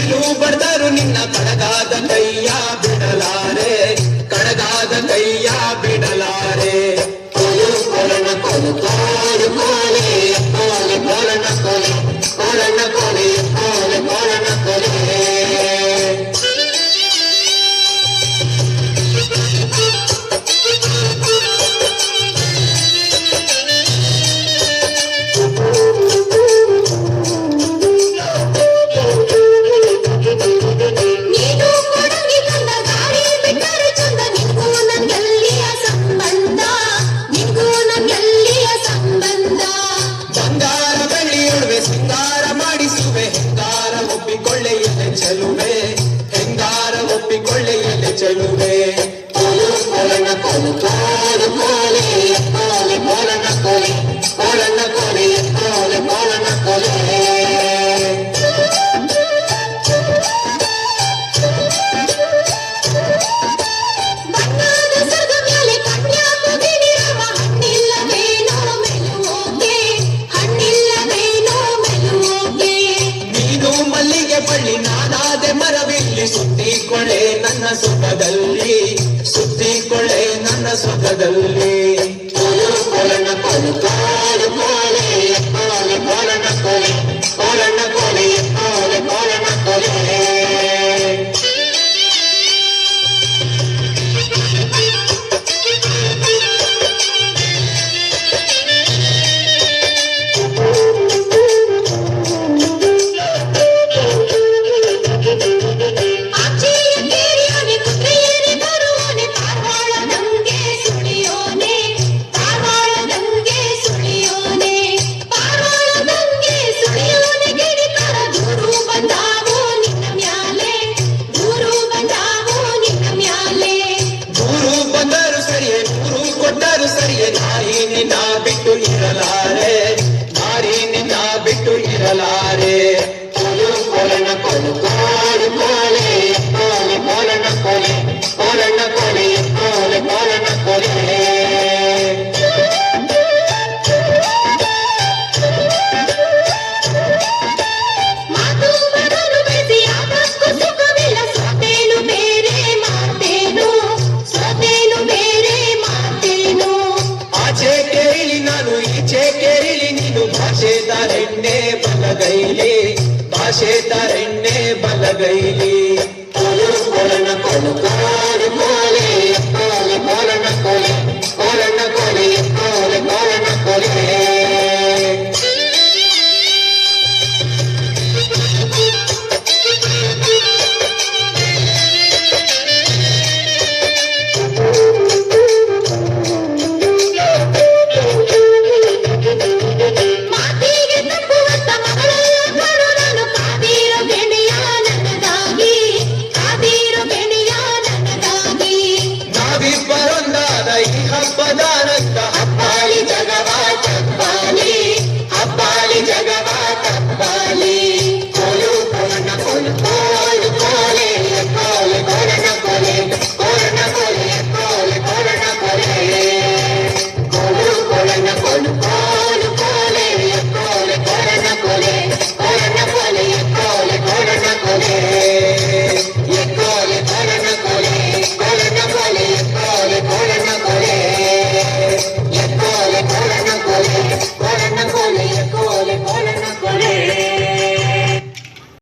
ಸಿಡಿಲು ಬಡ್ದರು ನಿನ್ನ ಕಡಗಾದ ಕೈಯ ಬಿಡಲಾರೆ, ಕಡಗಾದ ಕೈಯ ಬಿಡಲಾರೆ. ಕೊಲು ಕೊಲನ ಕೊಲು ಕೋಲು ಕೋಲೆ ಕೋಲೆ ಕೋಲನ ಕೊಲೆ ಕೋಲನ ಕೊಲೆ ಕೋಲೆ ಕೋಲನ ಕೊಲೆ. ಚೆಲುವೆ ಹೆಂಗಾರ ಒಪ್ಪಿಕೊಳ್ಳೆಯಲೆ ಚೆಲುವೆ. ಕೊಲು ಕೊಲನ ಕೊಲು ಕೋಲು ಕೋಲೆ ಕೋಲೆ ಕೋಲನ ಕೊಲೆ ಕೋಲನ ಕೊಲೆ ಕೋಲೆ ಕೋಲನ ಕೊಲೆ. ಬಳ್ಳಿ ನಾನಾದೆ ಮರವಿಲ್ಲಿ ಸುತ್ತಿಕೊಳ್ಳೆ ನನ್ನ ಸುಖದಲ್ಲಿ, ಸುತ್ತಿಕೊಳ್ಳೆ ನನ್ನ ಸುಖದಲ್ಲಿ. ಕೊಲು ಕೊಲನ ಕೊಲು ಕೋಲು ಕೋಲೆ ಕೋಲೆ ಕೋಲನ ಕೊಲೆ ಕೋಲನ ಕೊಲೆ ಕೋಲೆ ಕೋಲನ ಕೊಲೆ. ಸರಿಯೇ ನಾರಿ ನಿನ್ನ ಬಿಟ್ಟು ಇರಲಾರೆ, ನಾರಿ ನಿನ್ನ ಬಿಟ್ಟು ಇರಲಾರೆ. ಕೊಲು ಕೊಲನ ಕೊಲು ಕೋಲು ಕೋಲೆ ಕೋಲೆ ಕೋಲನ ಕೊಲೆ ಕೋಲನ ಕೊಲೆ ಕೋಲೆ ಕೋಲನ ಕೊಲೆ. ಭಾಷೆ ತರೆಣ್ಣೆ ಬಲಗೈಲಿ, ಭಾಷೆ ತರೆಣ್ಣೆ ಬಲಗೈಲಿ.